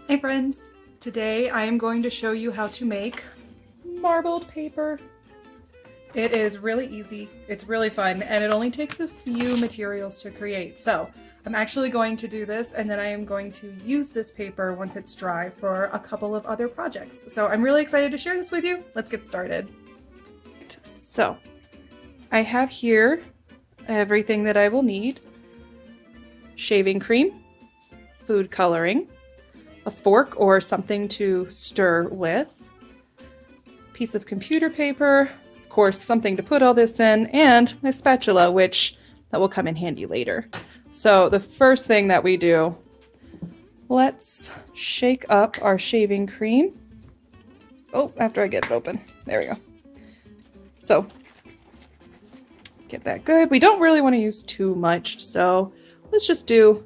Hey friends! Today I am going to show you how to make marbled paper. It is really easy, it's really fun, and it only takes a few materials to create. So I'm actually going to do this, and then I am going to use this paper once it's dry for a couple of other projects. So I'm really excited to share this with you. Let's get started. So I have here everything that I will need: shaving cream, food coloring, a fork or something to stir with, piece of computer paper, of course something to put all this in, and my spatula, which that will come in handy later. So the first thing that we do, let's shake up our shaving cream. Oh, after I get it open. There we go. So get that good. We don't really want to use too much, so let's just do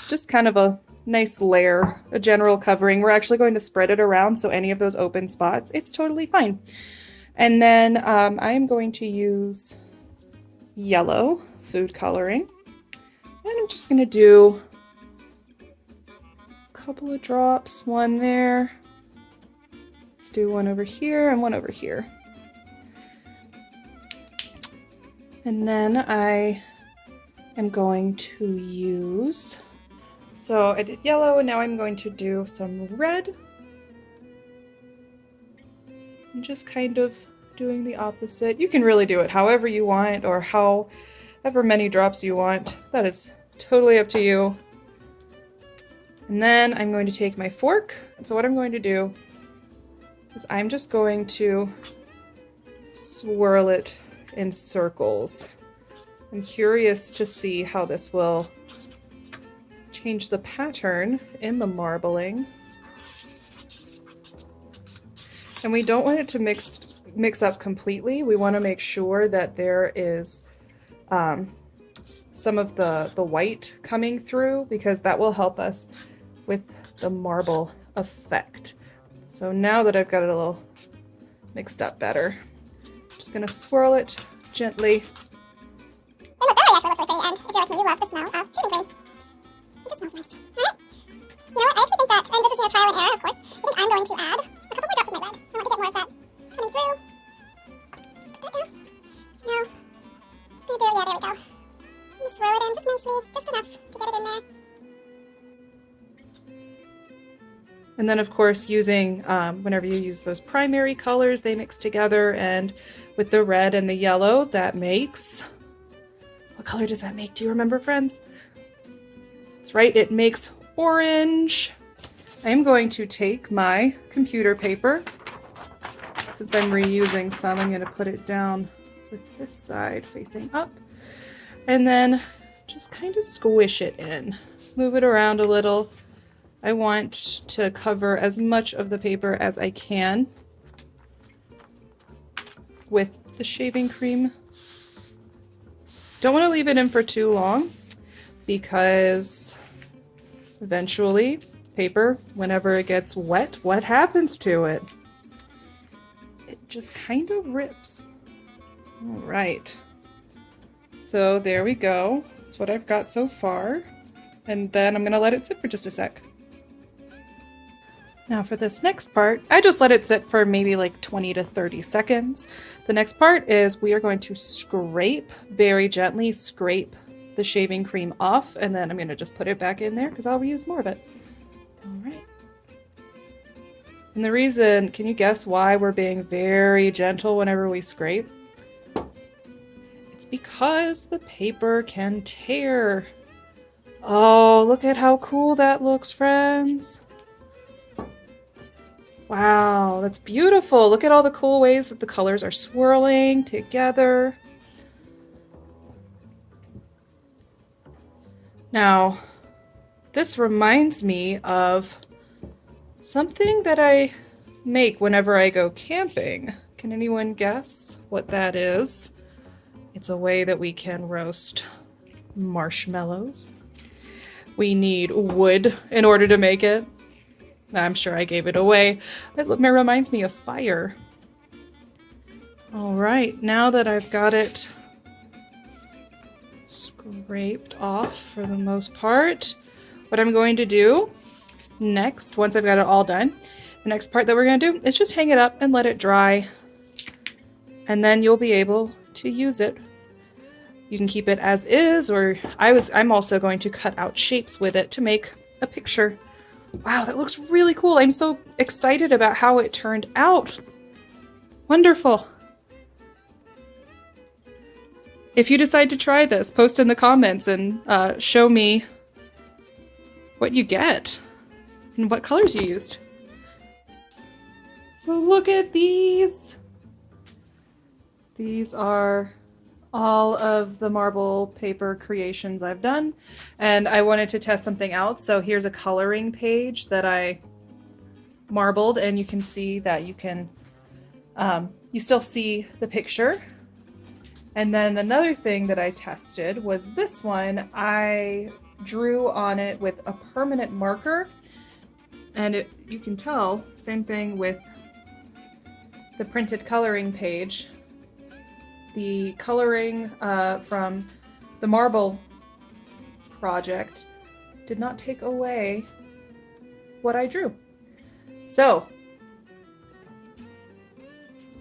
just kind of a nice layer, a general covering. We're actually going to spread it around, so any of those open spots, it's totally fine. And then I am going to use yellow food coloring. And I'm just going to do a couple of drops, one there. Let's do one over here and one over here. And then I am going to use, so I did yellow, and now I'm going to do some red. And just kind of doing the opposite. You can really do it however you want, or however many drops you want. That is totally up to you. And then I'm going to take my fork. And so what I'm going to do is I'm just going to swirl it in circles. I'm curious to see how this will change the pattern in the marbling. And we don't want it to mix up completely. We want to make sure that there is some of the white coming through, because that will help us with the marble effect. So now that I've got it a little mixed up better, I'm just going to swirl it gently. And look, that way actually looks really pretty, and I feel like you love the smell of shaving cream. It just smells nice. Alright. You know what, I actually think that, and this is trial and error, of course, I think I'm going to add a couple more drops of my red. I want to get more of that coming through. Put that down. Now, just going to do, yeah, there we go. I'm going to swirl it in just nicely, just enough to get it in there. And then of course using, whenever you use those primary colors, they mix together, and with the red and the yellow, that makes, what color does that make? Do you remember, friends? That's right, it makes orange. I am going to take my computer paper. Since I'm reusing some, I'm going to put it down with this side facing up, and then just kind of squish it in. Move it around a little. I want to cover as much of the paper as I can with the shaving cream. Don't want to leave it in for too long, because eventually paper, whenever it gets wet, what happens to it? It just kind of rips. All right. So there we go. That's what I've got so far. And then I'm going to let it sit for just a sec. Now for this next part, I just let it sit for maybe like 20 to 30 seconds. The next part is we are going to scrape, very gently scrape the shaving cream off, and then I'm going to just put it back in there because I'll reuse more of it. All right. And the reason, can you guess why we're being very gentle whenever we scrape? It's because the paper can tear. Oh, look at how cool that looks, friends. Wow, that's beautiful. Look at all the cool ways that the colors are swirling together. Now, this reminds me of something that I make whenever I go camping. Can anyone guess what that is? It's a way that we can roast marshmallows. We need wood in order to make it. I'm sure I gave it away. It reminds me of fire. All right, now that I've got it scraped off for the most part. What I'm going to do next, once I've got it all done, the next part that we're going to do is just hang it up and let it dry. And then you'll be able to use it. You can keep it as is, or I'm also going to cut out shapes with it to make a picture. Wow, that looks really cool. I'm so excited about how it turned out. Wonderful. If you decide to try this, post in the comments and show me what you get and what colors you used. So look at these. These are all of the marble paper creations I've done, and I wanted to test something out. So here's a coloring page that I marbled, and you can see that you can you still see the picture. And then another thing that I tested was this one. I drew on it with a permanent marker, and you can tell, same thing with the printed coloring page. The coloring from the marble project did not take away what I drew. So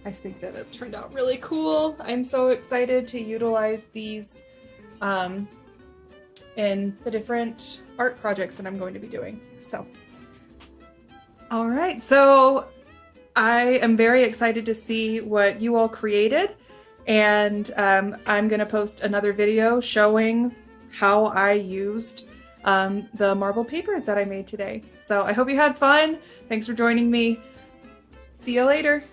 I think that it turned out really cool. I'm so excited to utilize these in the different art projects that I'm going to be doing. So, all right, so I am very excited to see what you all created. And I'm going to post another video showing how I used the marble paper that I made today. So I hope you had fun. Thanks for joining me. See you later.